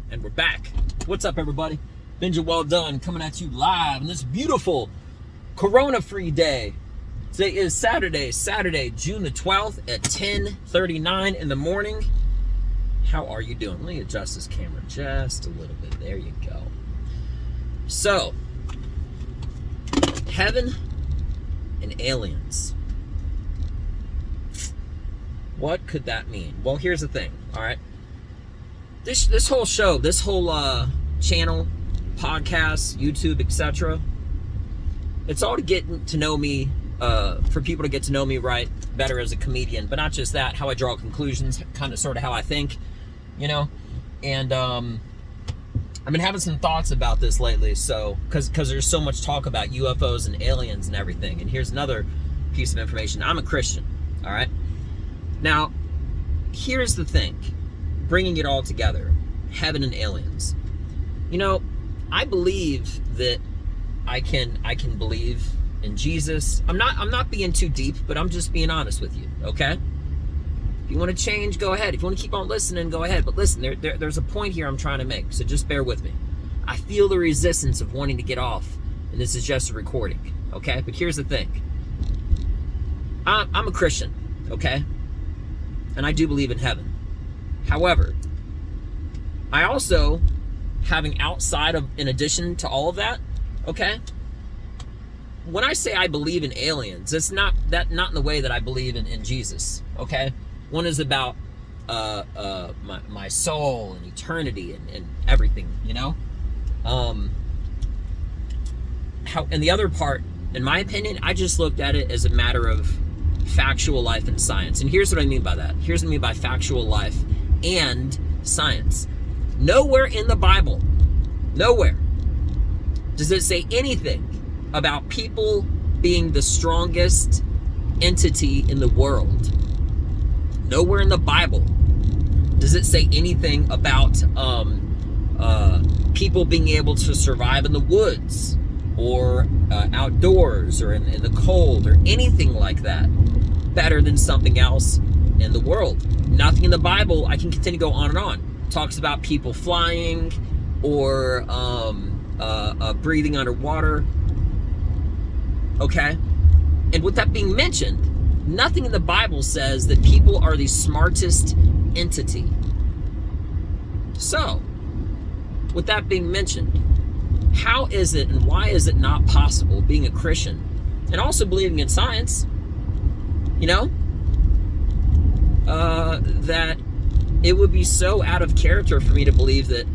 And we're back. What's up, everybody? Benja Welldone coming at you live on this beautiful Corona-free day. Today is Saturday, June the 12th at 10:39 in the morning. How are you doing? Let me adjust this camera just a little bit. There you go. So, heaven and aliens. What could that mean? Well, here's the thing, all right? This whole show, this whole channel, podcast, YouTube, etc., it's all to get to know me, for people to get to know me better as a comedian, but not just that, how I draw conclusions, kind of sort of how I think, you know? And I've been having some thoughts about this lately, so, because there's so much talk about UFOs and aliens and everything. And here's another piece of information. I'm a Christian, all right? Now, here's the thing. Bringing it all together, heaven and aliens. You know, I believe that I can believe in Jesus. I'm not being too deep, but I'm just being honest with you, okay? If you want to change, go ahead. If you want to keep on listening, go ahead. But listen, there's a point here I'm trying to make, so just bear with me. I feel the resistance of wanting to get off, and this is just a recording, okay? But here's the thing. I'm a Christian, okay? And I do believe in heaven. However, I also, having outside of, in addition to all of that, okay, when I say I believe in aliens, it's not in the way that I believe in Jesus, okay? One is about my soul and eternity and everything, you know? And the other part, in my opinion, I just looked at it as a matter of factual life and science. And here's what I mean by that. Here's what I mean by factual life and science. Nowhere in the Bible, nowhere, does it say anything about people being the strongest entity in the world. Nowhere in the Bible does it say anything about people being able to survive in the woods or outdoors or in the cold or anything like that better than something else in the world. Nothing in the Bible, I can continue to go on and on, talks about people flying or breathing underwater, okay? And with that being mentioned, nothing in the Bible says that people are the smartest entity. So, with that being mentioned, how is it and why is it not possible, being a Christian and also believing in science, you know, that it would be so out of character for me to believe that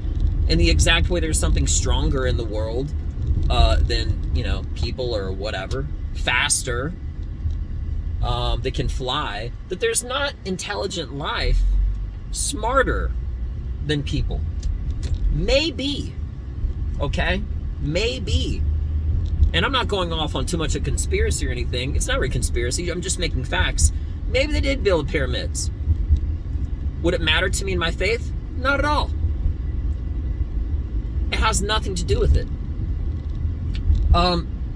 in the exact way there's something stronger in the world than, you know, people or whatever, faster, that can fly, that there's not intelligent life smarter than people. Maybe, okay? Maybe. And I'm not going off on too much of conspiracy or anything. It's not really conspiracy. I'm just making facts. Maybe they did build pyramids. Would it matter to me in my faith? Not at all. It has nothing to do with it.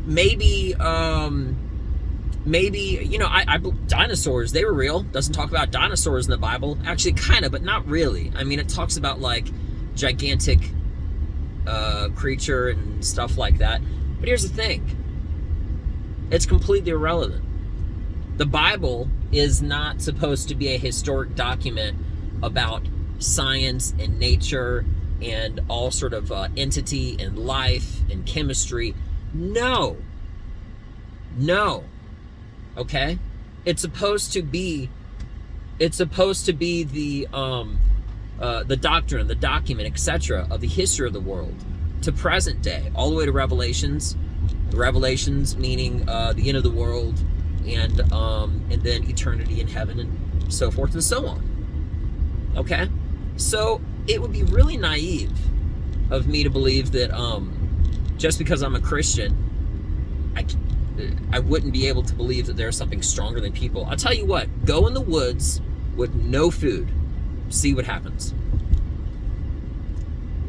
Maybe, you know, I dinosaurs, they were real. Doesn't talk about dinosaurs in the Bible. Actually, kind of, but not really. I mean, it talks about, like, gigantic creature and stuff like that. But here's the thing. It's completely irrelevant. The Bible is not supposed to be a historic document about science and nature and all sort of entity and life and chemistry. No. Okay? It's supposed to be the doctrine, the document, etc. of the history of the world to present day, all the way to Revelations. Revelations meaning the end of the world, and then eternity in heaven and so forth and so on. Okay? So it would be really naive of me to believe that just because I'm a Christian, I wouldn't be able to believe that there's something stronger than people. I'll tell you what, go in the woods with no food. See what happens.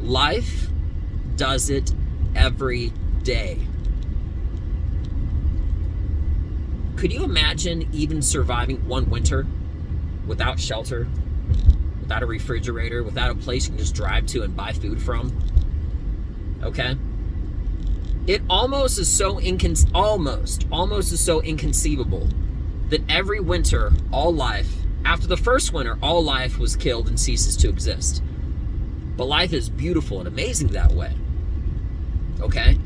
Life does it every day. Could you imagine even surviving one winter without shelter, without a refrigerator, without a place you can just drive to and buy food from. Okay? It almost is so inconceivable that every winter, all life, after the first winter, all life was killed and ceases to exist. But life is beautiful and amazing that way. Okay?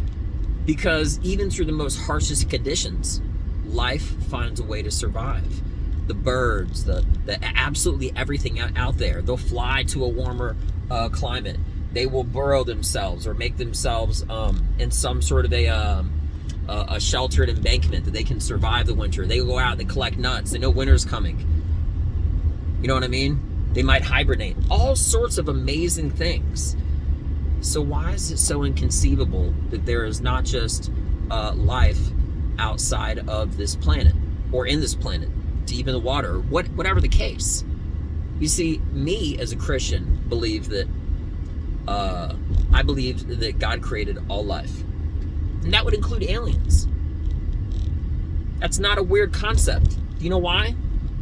Because even through the most harshest conditions, life finds a way to survive. The birds, the absolutely everything out there, they'll fly to a warmer climate. They will burrow themselves or make themselves in some sort of a sheltered embankment that they can survive the winter. They go out, they collect nuts, they know winter's coming. You know what I mean? They might hibernate. All sorts of amazing things. So why is it so inconceivable that there is not just life outside of this planet or in this planet, deep in the water, whatever the case? You see, me as a Christian believe that I believe that God created all life, and that would include aliens. That's not a weird concept. Do you know why?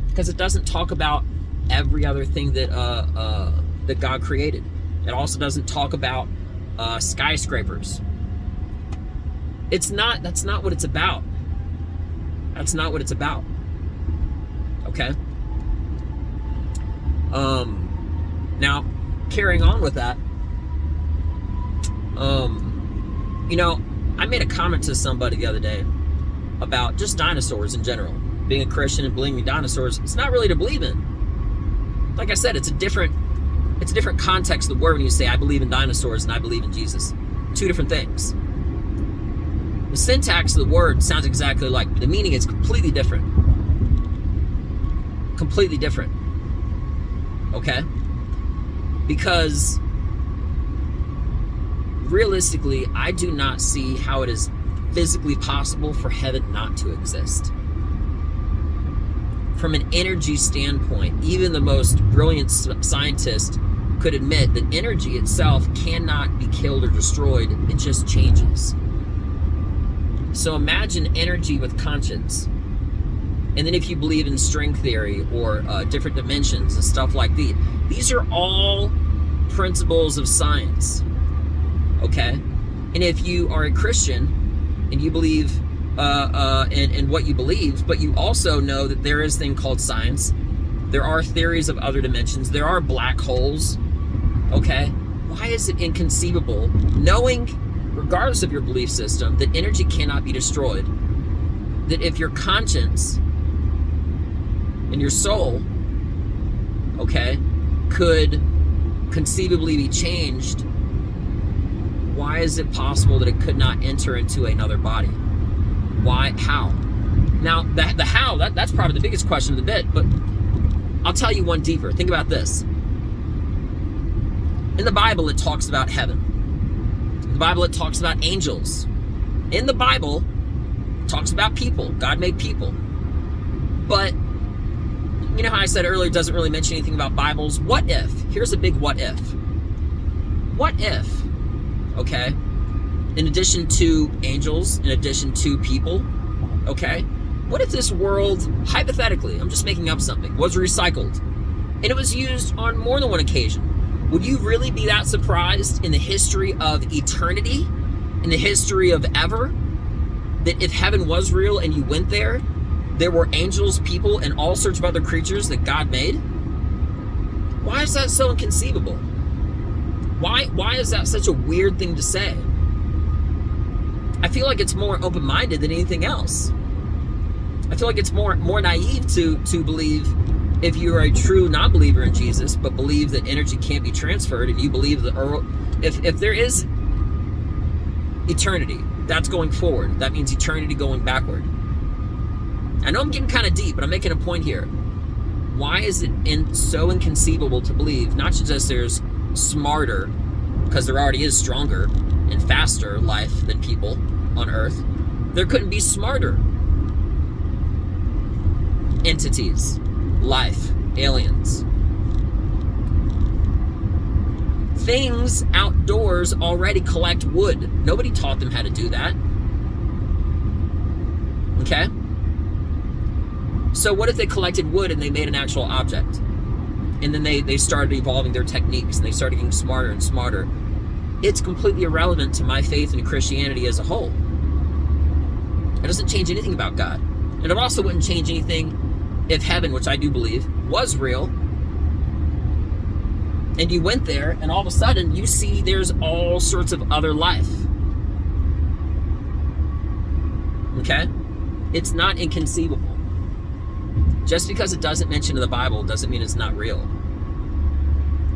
Because it doesn't talk about every other thing that that God created. It also doesn't talk about skyscrapers. That's not what it's about. That's not what it's about. Okay? Now, carrying on with that, you know, I made a comment to somebody the other day about just dinosaurs in general. Being a Christian and believing in dinosaurs, it's not really to believe in. Like I said, it's a different context of the word when you say I believe in dinosaurs and I believe in Jesus. Two different things. The syntax of the word sounds exactly alike, but the meaning is completely different. Completely different. Okay? Because realistically, I do not see how it is physically possible for heaven not to exist. From an energy standpoint, even the most brilliant scientist could admit that energy itself cannot be killed or destroyed. It just changes. So imagine energy with conscience. And then if you believe in string theory or different dimensions and stuff like these are all principles of science. Okay? And if you are a Christian and you believe in what you believe, but you also know that there is a thing called science, there are theories of other dimensions, there are black holes, okay? Why is it inconceivable, knowing, regardless of your belief system, that energy cannot be destroyed, that if your conscience and your soul, okay, could conceivably be changed, why is it possible that it could not enter into another body? Why? How? Now, the how, that's probably the biggest question of the bit, but I'll tell you one deeper. Think about this. In the Bible, it talks about heaven. In the Bible, it talks about angels. In the Bible, it talks about people. God made people. But, you know how I said earlier, it doesn't really mention anything about Bibles? What if? Here's a big what if. What if, okay, in addition to angels, in addition to people, okay, what if this world, hypothetically, I'm just making up something, was recycled and it was used on more than one occasion? Would you really be that surprised in the history of eternity, in the history of ever, that if heaven was real and you went there, there were angels, people, and all sorts of other creatures that God made? Why is that so inconceivable? Why is that such a weird thing to say? I feel like it's more open-minded than anything else. I feel like it's more naive to believe, if you're a true non-believer in Jesus, but believe that energy can't be transferred, and you believe that if there is eternity, that's going forward. That means eternity going backward. I know I'm getting kind of deep, but I'm making a point here. Why is it so inconceivable to believe, not just there's smarter, because there already is stronger and faster life than people on Earth, there couldn't be smarter entities, life, aliens. Things outdoors already collect wood. Nobody taught them how to do that. Okay? So what if they collected wood and they made an actual object? and then they started evolving their techniques, and they started getting smarter and smarter. It's completely irrelevant to my faith in Christianity as a whole. It doesn't change anything about God. And it also wouldn't change anything if heaven, which I do believe, was real, and you went there, and all of a sudden you see there's all sorts of other life. Okay? It's not inconceivable. Just because it doesn't mention in the Bible doesn't mean it's not real.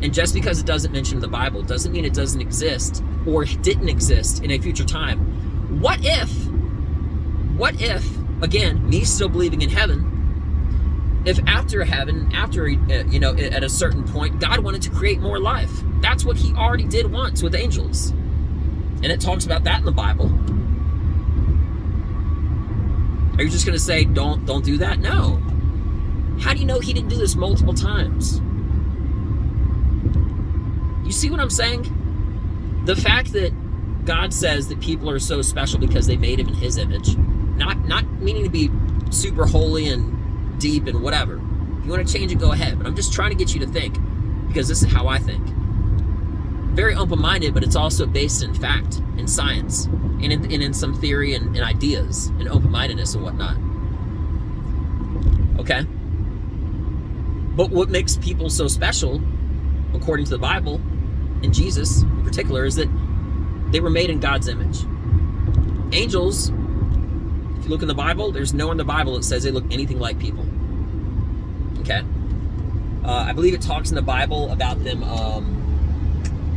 And just because it doesn't mention in the Bible doesn't mean it doesn't exist or didn't exist in a future time. What if, again, me still believing in heaven, if after heaven, at a certain point, God wanted to create more life? That's what he already did once with angels. And it talks about that in the Bible. Are you just going to say, don't do that? No. How do you know he didn't do this multiple times? You see what I'm saying? The fact that God says that people are so special because they made him in his image, not meaning to be super holy and deep and whatever. If you want to change it, go ahead. But I'm just trying to get you to think, because this is how I think. Very open-minded, but it's also based in fact, in science, and in some theory and ideas, and open-mindedness and whatnot. Okay? But what makes people so special, according to the Bible, and Jesus in particular, is that they were made in God's image. Angels, if you look in the Bible, there's nowhere in the Bible that says they look anything like people. Okay? I believe it talks in the Bible about them,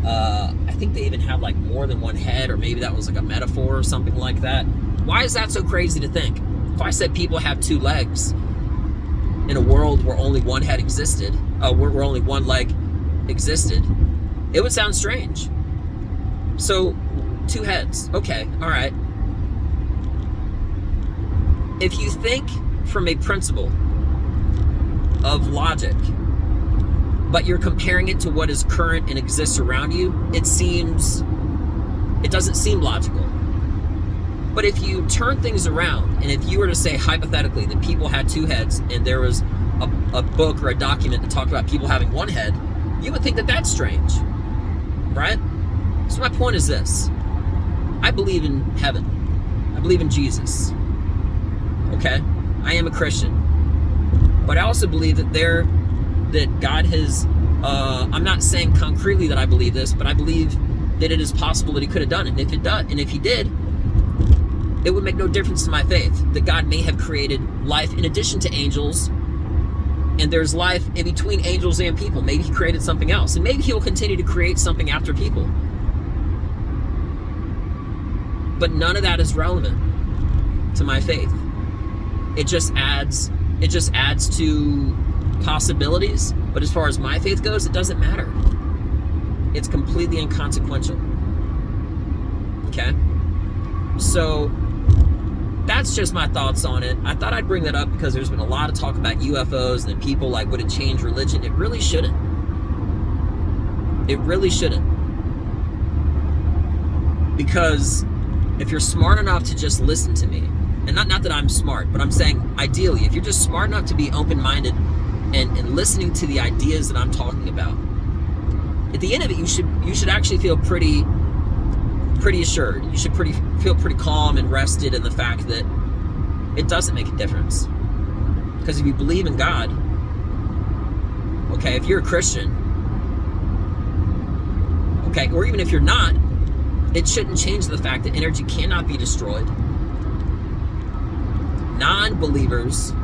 I think they even have like more than one head, or maybe that was like a metaphor or something like that. Why is that so crazy to think? If I said people have two legs in a world where only one head existed, where only one leg existed, it would sound strange. So, two heads. Okay, all right. If you think from a principle of logic, but you're comparing it to what is current and exists around you, it doesn't seem logical. But if you turn things around, and if you were to say hypothetically that people had two heads, and there was a book or a document that talked about people having one head, you would think that that's strange, right? So my point is this: I believe in heaven. I believe in Jesus. Okay? I am a Christian. But I also believe that God has, I'm not saying concretely that I believe this, but I believe that it is possible that he could have done it. And if he did, it would make no difference to my faith that God may have created life in addition to angels, and there's life in between angels and people. Maybe he created something else, and maybe he will continue to create something after people. But none of that is relevant to my faith. It just adds to possibilities, but as far as my faith goes, it doesn't matter. It's completely inconsequential. Okay? So that's just my thoughts on it. I thought I'd bring that up because there's been a lot of talk about UFOs and people like, would it change religion? It really shouldn't. It really shouldn't. Because if you're smart enough to just listen to me, and not that I'm smart, but I'm saying ideally, if you're just smart enough to be open-minded and listening to the ideas that I'm talking about, at the end of it, you should actually feel pretty assured. You should feel pretty calm and rested in the fact that it doesn't make a difference. Because if you believe in God, okay, if you're a Christian, okay, or even if you're not, it shouldn't change the fact that energy cannot be destroyed. Non-believers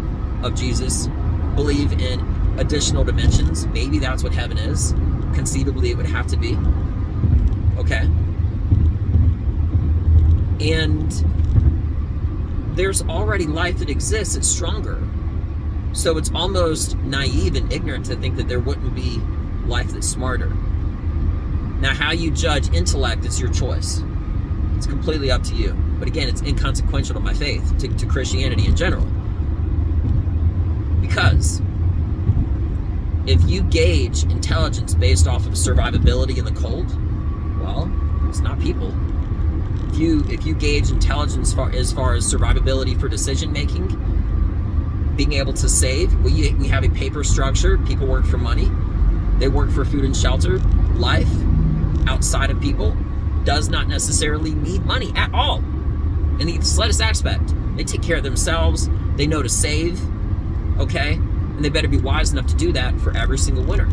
of Jesus believe in additional dimensions. Maybe that's what heaven is. Conceivably, it would have to be. Okay. And there's already life that exists. It's stronger. So it's almost naive and ignorant to think that there wouldn't be life that's smarter. Now, how you judge intellect is your choice. It's completely up to you. But again, it's inconsequential to my faith, to Christianity in general. Because if you gauge intelligence based off of survivability in the cold, well, it's not people. If you gauge intelligence as far as survivability for decision making, being able to save, we have a paper structure, people work for money. They work for food and shelter. Life outside of people does not necessarily need money at all in the slightest aspect. They take care of themselves. They know to save, okay? And they better be wise enough to do that for every single winter.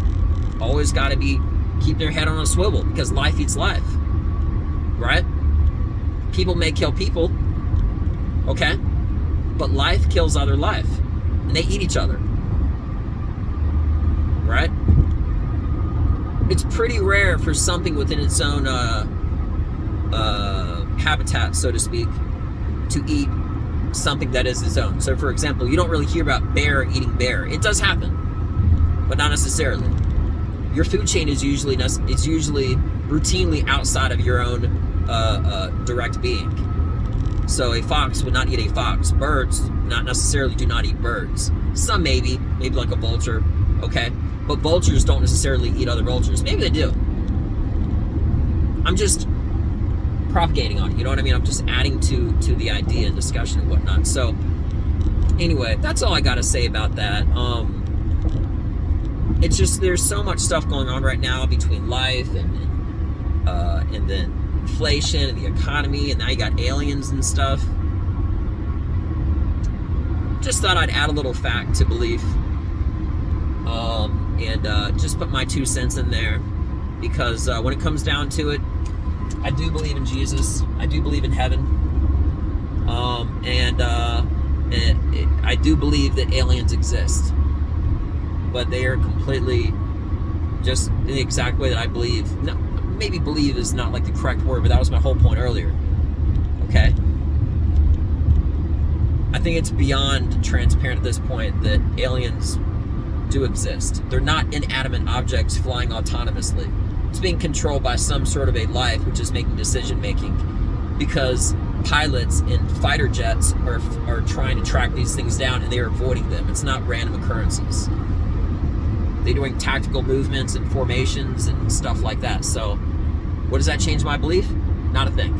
Always got to be keep their head on a swivel, because life eats life, right? People may kill people, okay? But life kills other life, and they eat each other, right? It's pretty rare for something within its own habitat, so to speak, to eat something that is its own. So, for example, you don't really hear about bear eating bear. It does happen, but not necessarily. Your food chain is usually routinely outside of your own direct being. So a fox would not eat a fox. Birds not necessarily do not eat birds. Some maybe like a vulture, okay? But vultures don't necessarily eat other vultures. Maybe they do. I'm just propagating on it, you know what I mean? I'm just adding to the idea and discussion and whatnot. So anyway, that's all I gotta say about that. It's just, there's so much stuff going on right now between life and then inflation and the economy, and now you got aliens and stuff. Just thought I'd add a little fact to belief, and just put my 2 cents in there, because when it comes down to it, I do believe in Jesus. I do believe in heaven, and I do believe that aliens exist. But they are completely just in the exact way that I believe. No, maybe believe is not like the correct word, but that was my whole point earlier. Okay? I think it's beyond transparent at this point that aliens do exist. They're not inanimate objects flying autonomously. It's being controlled by some sort of a life which is making decision making, because pilots in fighter jets are trying to track these things down, and they are avoiding them. It's not random occurrences. They're doing tactical movements and formations and stuff like that. So what does that change my belief? Not a thing.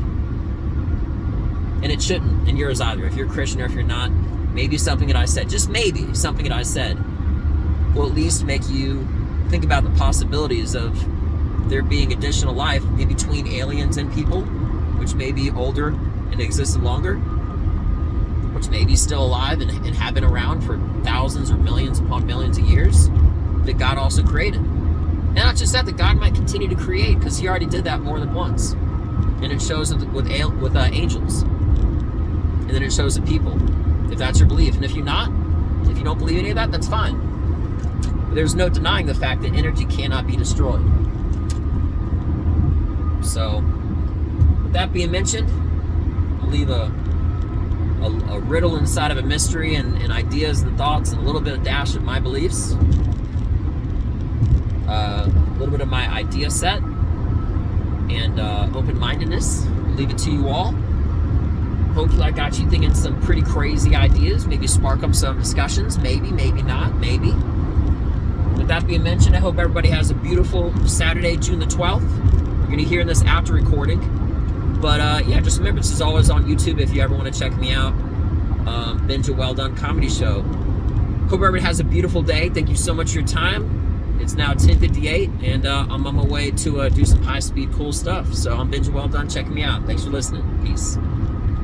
And it shouldn't, and yours either. If you're a Christian or if you're not, maybe something that I said, just maybe something that I said, will at least make you think about the possibilities of there being additional life in between aliens and people, which may be older and existed longer, which may be still alive and have been around for thousands or millions upon millions of years, that God also created. And not just that God might continue to create, because he already did that more than once. And it shows with angels. And then it shows the people, if that's your belief. And if you don't believe any of that, that's fine. But there's no denying the fact that energy cannot be destroyed. So, with that being mentioned, I'll leave a riddle inside of a mystery, and ideas and thoughts, and a little bit of dash of my beliefs. A little bit of my idea set and open-mindedness. I'll leave it to you all. Hopefully I got you thinking some pretty crazy ideas, maybe spark up some discussions, maybe not, maybe. With that being mentioned, I hope everybody has a beautiful Saturday, June the 12th. You're going to hear this after recording. But yeah, just remember, this is always on YouTube if you ever want to check me out. Benja Welldone Comedy Show. Hope everybody has a beautiful day. Thank you so much for your time. It's now 10:58, and I'm on my way to do some high-speed cool stuff. So I'm Benja Welldone. Check me out. Thanks for listening. Peace.